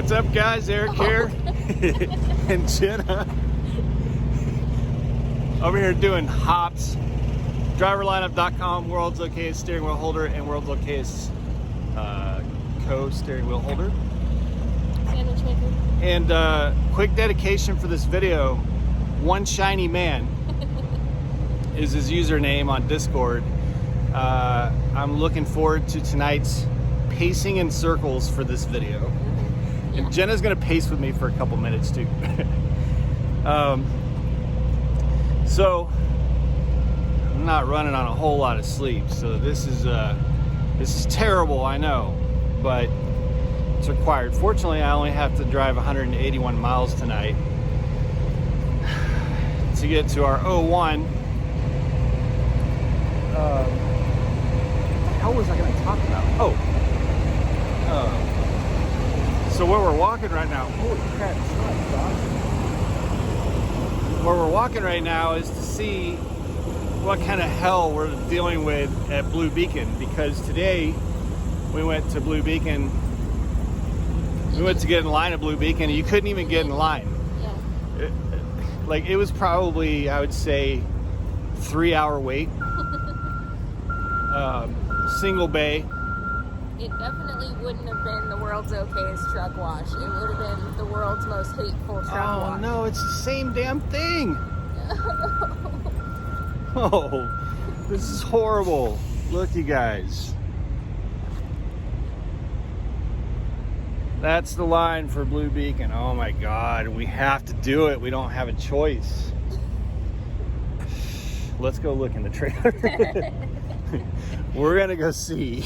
What's up, guys? Eric here and Jenna over here doing hops. Driverlineup.com, world's okayest steering wheel holder and world's okayest co-steering wheel holder. Sandwich maker. And quick dedication for this video, One Shiny Man is his username on Discord. I'm looking forward to tonight's pacing in circles for this video. Yeah. And Jenna's gonna pace with me for a couple minutes too. So I'm not running on a whole lot of sleep, so this is terrible, I know, but it's required. Fortunately, I only have to drive 181 miles tonight to get to our 01. What the hell was I going to talk about? So where we're walking right now, holy crap, it's not, dog. Where we're walking right now is to see what kind of hell we're dealing with at Blue Beacon, because today we went to Blue Beacon. We went to get in line at Blue Beacon, and you couldn't even get in line. Yeah. It was probably, I would say, 3-hour wait. Single bay. It definitely wouldn't have been the world's okayest truck wash. It would have been the world's most hateful truck wash. Oh no, it's the same damn thing. Oh, this is horrible. Look, you guys. That's the line for Blue Beacon. Oh my God, we have to do it. We don't have a choice. Let's go look in the trailer. We're gonna go see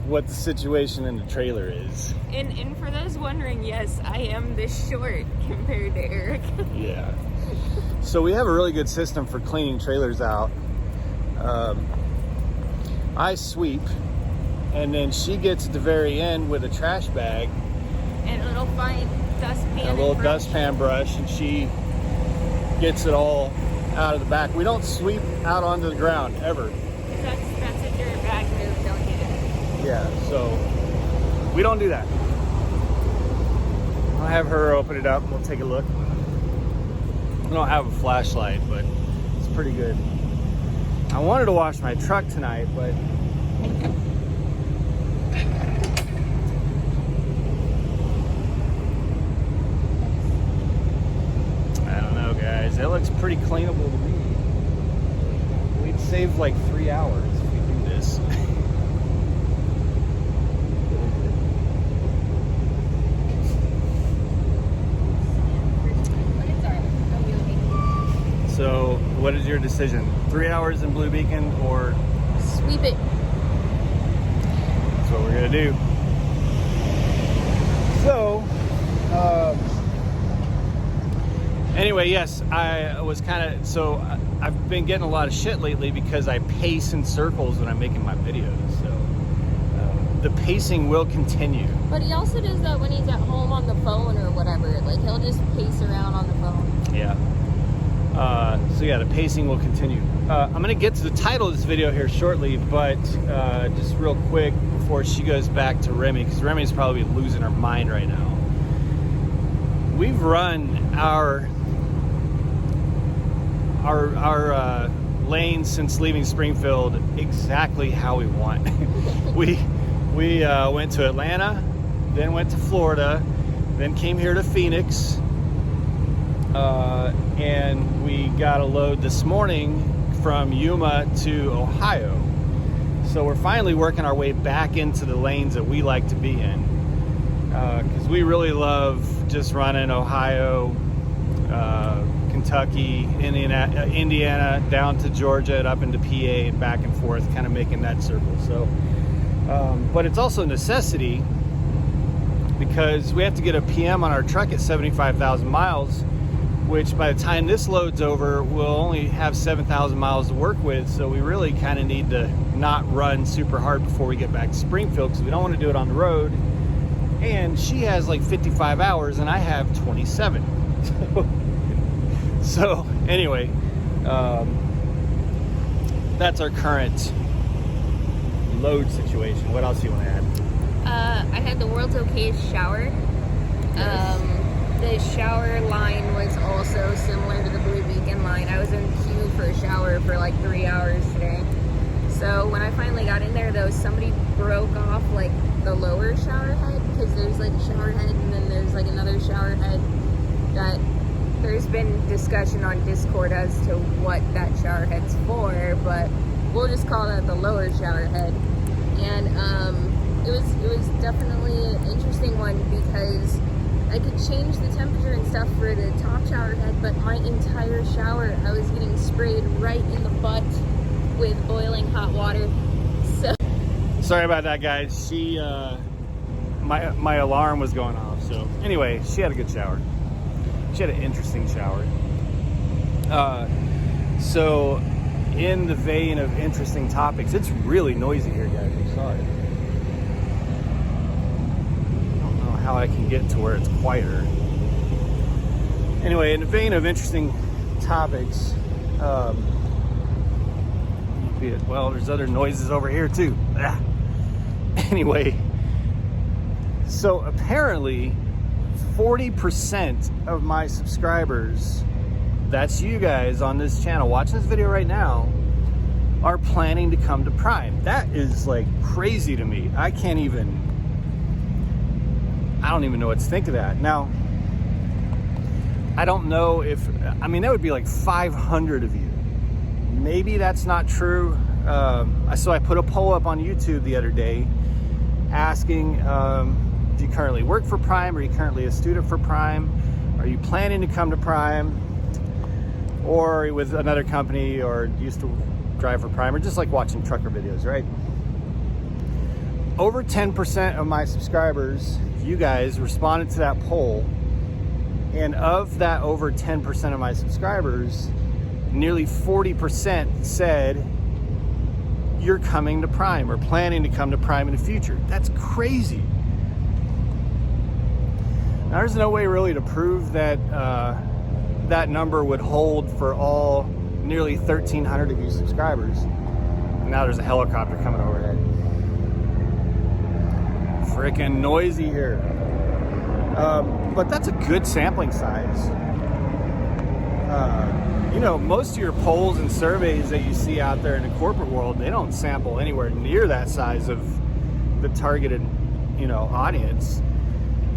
what the situation in the trailer is. And for those wondering, yes, I am this short compared to Eric. Yeah. So we have a really good system for cleaning trailers out. I sweep, and then she gets at the very end with a trash bag And a little fine dustpan. and a little dustpan brush, and she gets it all out of the back. We don't sweep out onto the ground ever. That's a dirt bag move, don't do it. Yeah, so we don't do that. I'll have her open it up and we'll take a look. I don't have a flashlight, but it's pretty good. I wanted to wash my truck tonight, but I don't know, guys. It looks pretty cleanable to me. We'd save like 3 hours if we do this. So, what is your decision? 3 hours in Blue Beacon, or Sweep it. that's what we're gonna do. So, anyway, yes, I was kind of, so I've been getting a lot of shit lately because I pace in circles when I'm making my videos. So, the pacing will continue. But he also does that when he's at home on the phone or whatever. Like, he'll just pace around on the phone. Yeah. So yeah, the pacing will continue. I'm gonna get to the title of this video here shortly, but just real quick before she goes back to Remy, because Remy's probably losing her mind right now. We've run our lanes since leaving Springfield exactly how we want. we went to Atlanta, then went to Florida, then came here to Phoenix. And we got a load this morning from Yuma to Ohio. So we're finally working our way back into the lanes that we like to be in. Because we really love just running Ohio, Kentucky, Indiana, down to Georgia and up into PA and back and forth, kind of making that circle. So, but it's also a necessity because we have to get a PM on our truck at 75,000 miles. Which by the time this load's over, we'll only have 7,000 miles to work with. So we really kind of need to not run super hard before we get back to Springfield, because we don't want to do it on the road. And she has like 55 hours and I have 27. So anyway, that's our current load situation. What else do you want to add? I had the world's okayest shower. The shower line was also similar to the Blue Beacon line. I was in queue for a shower for like 3 hours today. So when I finally got in there though, somebody broke off like the lower shower head, because there's like a shower head and then there's like another shower head that there's been discussion on Discord as to what that shower head's for, but we'll just call that the lower shower head. And it was definitely an interesting one because I could change the temperature and stuff for the top shower head, but my entire shower, I was getting sprayed right in the butt with boiling hot water. So sorry about that, guys. She, my alarm was going off. So anyway, she had a good shower. She had an interesting shower. So in the vein of interesting topics, it's really noisy here, guys. I'm sorry. I don't know how I can get to where it's quieter. Anyway, in the vein of interesting topics, well, there's other noises over here too. Anyway, so apparently 40% of my subscribers, that's you guys on this channel watching this video right now, are planning to come to Prime. That is like crazy to me. I don't even know what to think of that. Now, I don't know if, I mean, that would be like 500 of you. Maybe that's not true. So I put a poll up on YouTube the other day asking, do you currently work for Prime? Are you currently a student for Prime? Are you planning to come to Prime? Or are you with another company, or used to drive for Prime, or just like watching trucker videos, right? Over 10% of my subscribers, you guys, responded to that poll. And of that over 10% of my subscribers, nearly 40% said you're coming to Prime or planning to come to Prime in the future. That's crazy. Now, there's no way really to prove that that number would hold for all nearly 1,300 of you subscribers. And now there's a helicopter coming overhead. Freaking noisy here. But that's a good sampling size. You know, most of your polls and surveys that you see out there in the corporate world, they don't sample anywhere near that size of the targeted, you know, audience.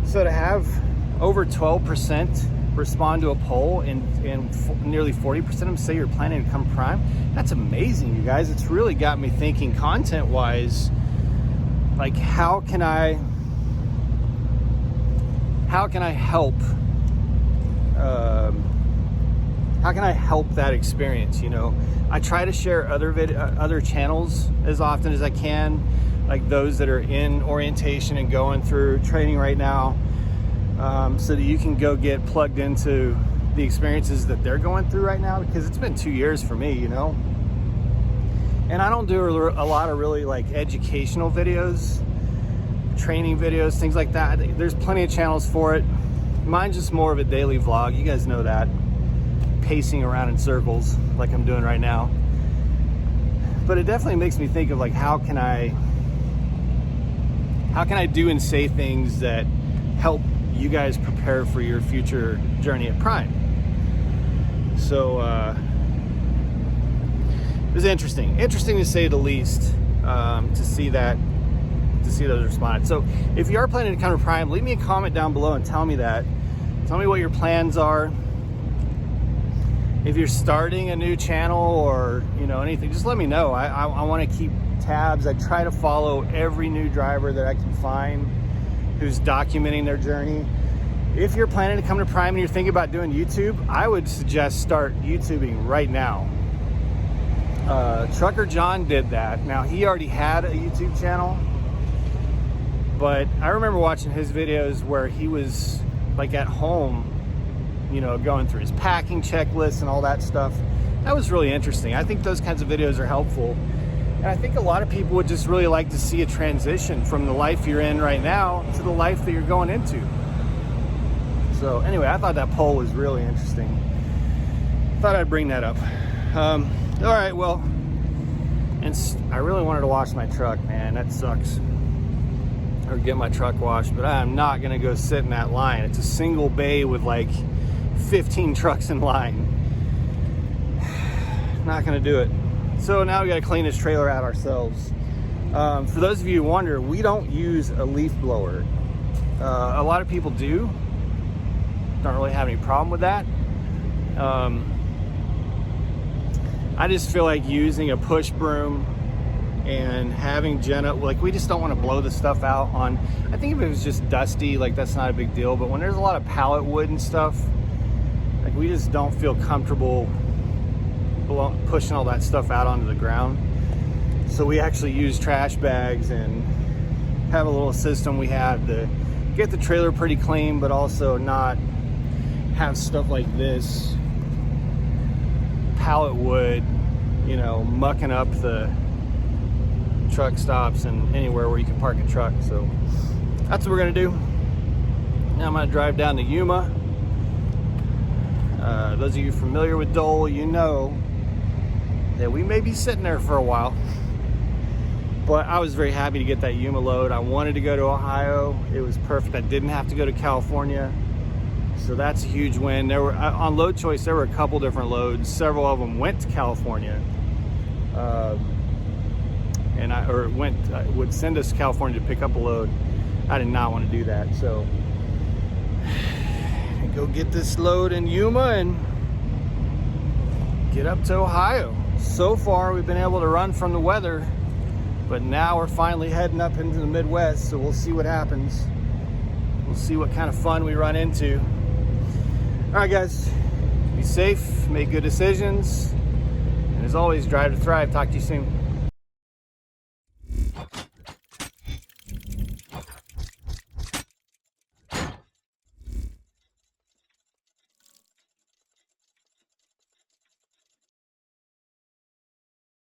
So to have over 12% respond to a poll and nearly 40% of them say you're planning to come Prime, that's amazing, you guys. It's really got me thinking content-wise, like how can I help that experience? You know, I try to share other channels as often as I can, like those that are in orientation and going through training right now, so that you can go get plugged into the experiences that they're going through right now, because it's been 2 years for me, you know. And I don't do a lot of really like educational videos, training videos, things like that. There's plenty of channels for it. Mine's just more of a daily vlog. You guys know that. Pacing around in circles like I'm doing right now. But it definitely makes me think of like, how can I do and say things that help you guys prepare for your future journey at Prime. So it was interesting to say the least, to see those responded. So if you are planning to come to Prime, leave me a comment down below and tell me that. Tell me what your plans are. If you're starting a new channel or, you know, anything, just let me know. I want to keep tabs. I try to follow every new driver that I can find who's documenting their journey. If you're planning to come to Prime and you're thinking about doing YouTube, I would suggest start YouTubing right now. Trucker John did that. Now, he already had a YouTube channel, but I remember watching his videos where he was like at home, you know, going through his packing checklist and all that stuff. That was really interesting. I think those kinds of videos are helpful. And I think a lot of people would just really like to see a transition from the life you're in right now to the life that you're going into. So anyway, I thought that poll was really interesting. Thought I'd bring that up. All right, well, and I really wanted to wash my truck, man. That sucks. or get my truck washed, but I'm not gonna go sit in that line. It's a single bay with like 15 trucks in line. Not gonna do it. So now we gotta clean this trailer out ourselves. For those of you who wonder, we don't use a leaf blower. A lot of people do. Don't really have any problem with that. I just feel like using a push broom and having Jenna, like, we just don't want to blow the stuff out on, I think if it was just dusty, like, that's not a big deal, but when there's a lot of pallet wood and stuff, like, we just don't feel comfortable pushing all that stuff out onto the ground. So we actually use trash bags and have a little system we have to get the trailer pretty clean, but also not have stuff like this pallet wood, you know, mucking up the truck stops and anywhere where you can park a truck. So that's what we're gonna do. Now I'm gonna drive down to Yuma. Those of you familiar with Dole, you know that we may be sitting there for a while, but I was very happy to get that Yuma load. I wanted to go to Ohio. It was perfect. I didn't have to go to California. So that's a huge win. There were, on Load Choice, there were a couple different loads. Several of them went to California. Would send us to California to pick up a load. I did not want to do that. So go get this load in Yuma and get up to Ohio. So far, we've been able to run from the weather, but now we're finally heading up into the Midwest. So we'll see what happens. We'll see what kind of fun we run into. All right, guys, be safe, make good decisions, and as always, drive to thrive. Talk to you soon.